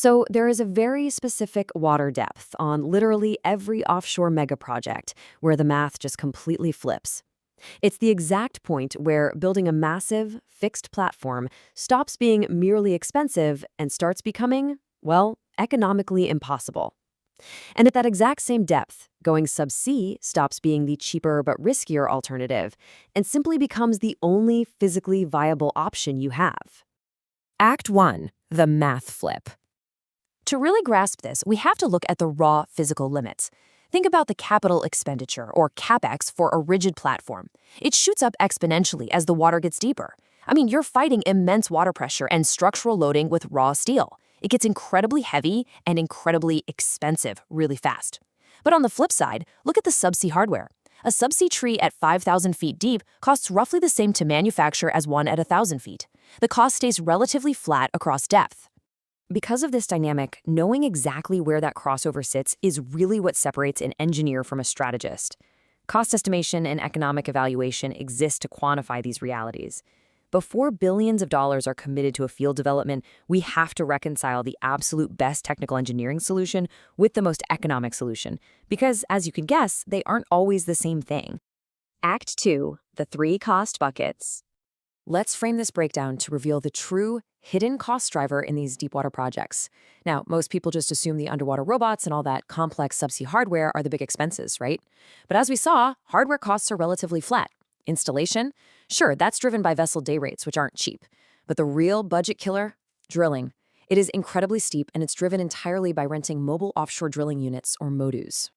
So there is a very specific water depth on literally every offshore mega project where the math just completely flips. It's the exact point where building a massive, fixed platform stops being merely expensive and starts becoming, well, economically impossible. And at that exact same depth, going subsea stops being the cheaper but riskier alternative and simply becomes the only physically viable option you have. Act 1. The math flip. To really grasp this, we have to look at the raw physical limits. Think about the capital expenditure, or CapEx, for a rigid platform. It shoots up exponentially as the water gets deeper. I mean, you're fighting immense water pressure and structural loading with raw steel. It gets incredibly heavy and incredibly expensive really fast. But on the flip side, look at the subsea hardware. A subsea tree at 5,000 feet deep costs roughly the same to manufacture as one at 1,000 feet. The cost stays relatively flat across depth. Because of this dynamic, knowing exactly where that crossover sits is really what separates an engineer from a strategist. Cost estimation and economic evaluation exist to quantify these realities. Before billions of dollars are committed to a field development, we have to reconcile the absolute best technical engineering solution with the most economic solution, because, as you can guess, they aren't always the same thing. Act 2. The 3 cost buckets. Let's frame this breakdown to reveal the true, hidden cost driver in these deepwater projects. Now, most people just assume the underwater robots and all that complex subsea hardware are the big expenses, right? But as we saw, hardware costs are relatively flat. Installation? Sure, that's driven by vessel day rates, which aren't cheap. But the real budget killer? Drilling. It is incredibly steep, and it's driven entirely by renting mobile offshore drilling units, or MODUs.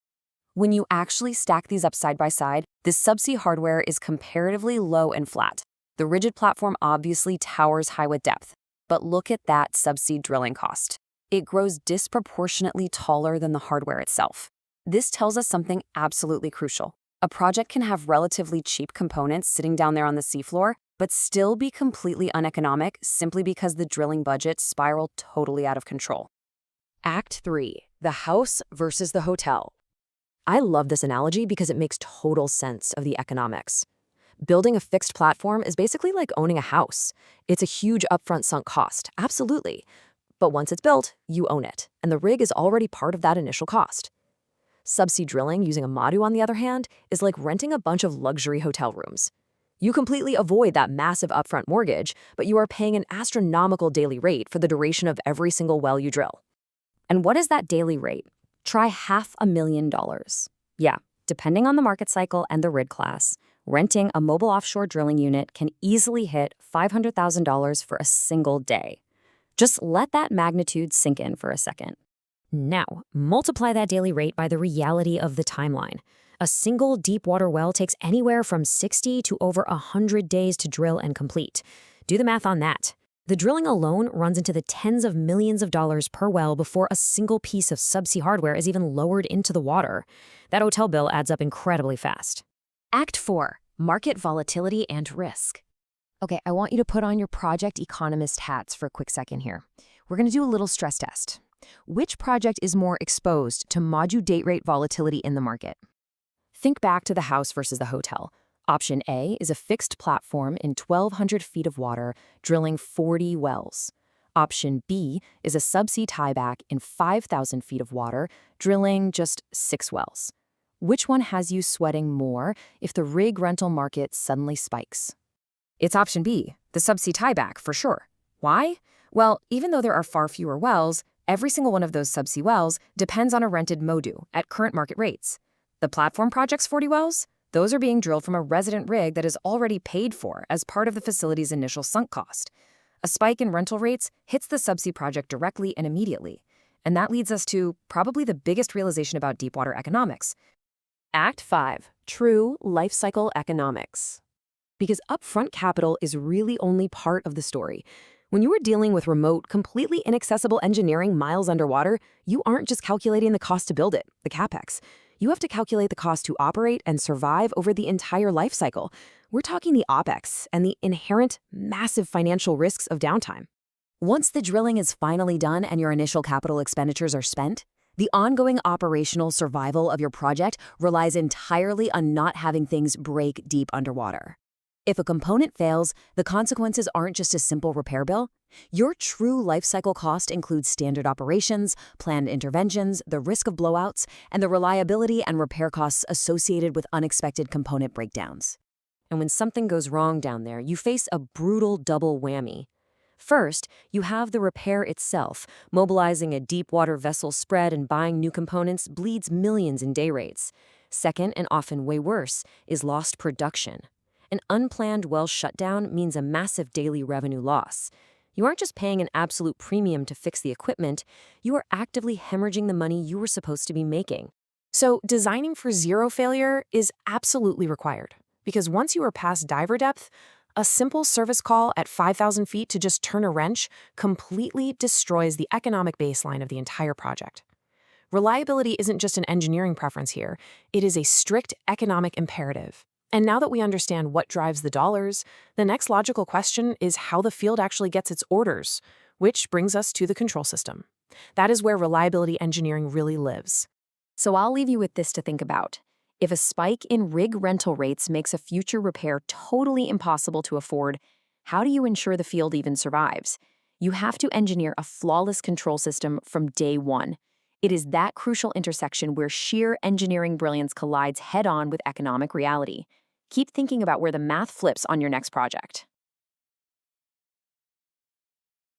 When you actually stack these up side by side, this subsea hardware is comparatively low and flat. The rigid platform obviously towers high with depth, but look at that subsea drilling cost. It grows disproportionately taller than the hardware itself. This tells us something absolutely crucial. A project can have relatively cheap components sitting down there on the seafloor, but still be completely uneconomic simply because the drilling budget spiraled totally out of control. Act 3. The house versus the hotel. I love this analogy because it makes total sense of the economics. Building a fixed platform is basically like owning a house. It's a huge upfront sunk cost, absolutely. But once it's built, you own it, and the rig is already part of that initial cost. Subsea drilling using a MODU, on the other hand, is like renting a bunch of luxury hotel rooms. You completely avoid that massive upfront mortgage, but you are paying an astronomical daily rate for the duration of every single well you drill. And what is that daily rate? Try $500,000. Yeah, depending on the market cycle and the rig class, renting a mobile offshore drilling unit can easily hit $500,000 for a single day. Just let that magnitude sink in for a second. Now, multiply that daily rate by the reality of the timeline. A single deepwater well takes anywhere from 60 to over 100 days to drill and complete. Do the math on that. The drilling alone runs into the tens of millions of dollars per well before a single piece of subsea hardware is even lowered into the water. That hotel bill adds up incredibly fast. Act 4. Market volatility and risk. Okay, I want you to put on your project economist hats for a quick second here. We're going to do a little stress test. Which project is more exposed to MODU date rate volatility in the market? Think back to the house versus the hotel. Option A is a fixed platform in 1,200 feet of water, drilling 40 wells. Option B is a subsea tieback in 5,000 feet of water, drilling just 6 wells. Which one has you sweating more if the rig rental market suddenly spikes? It's option B, the subsea tieback, for sure. Why? Well, even though there are far fewer wells, every single one of those subsea wells depends on a rented MODU at current market rates. The platform project's 40 wells? Those are being drilled from a resident rig that is already paid for as part of the facility's initial sunk cost. A spike in rental rates hits the subsea project directly and immediately. And that leads us to probably the biggest realization about deepwater economics. Act 5. True life cycle economics. Because upfront capital is really only part of the story. When you are dealing with remote, completely inaccessible engineering miles underwater, you aren't just calculating the cost to build it, the CapEx. You have to calculate the cost to operate and survive over the entire life cycle. We're talking the OpEx and the inherent, massive financial risks of downtime. Once the drilling is finally done and your initial capital expenditures are spent, the ongoing operational survival of your project relies entirely on not having things break deep underwater. If a component fails, the consequences aren't just a simple repair bill. Your true lifecycle cost includes standard operations, planned interventions, the risk of blowouts, and the reliability and repair costs associated with unexpected component breakdowns. And when something goes wrong down there, you face a brutal double whammy. First, you have the repair itself. Mobilizing a deep-water vessel spread and buying new components bleeds millions in day rates. Second, and often way worse, is lost production. An unplanned well shutdown means a massive daily revenue loss. You aren't just paying an absolute premium to fix the equipment, you are actively hemorrhaging the money you were supposed to be making. So designing for zero failure is absolutely required, because once you are past diver depth, a simple service call at 5,000 feet to just turn a wrench completely destroys the economic baseline of the entire project. Reliability isn't just an engineering preference here, it is a strict economic imperative. And now that we understand what drives the dollars, the next logical question is how the field actually gets its orders, which brings us to the control system. That is where reliability engineering really lives. So I'll leave you with this to think about. If a spike in rig rental rates makes a future repair totally impossible to afford, how do you ensure the field even survives? You have to engineer a flawless control system from day one. It is that crucial intersection where sheer engineering brilliance collides head-on with economic reality. Keep thinking about where the math flips on your next project.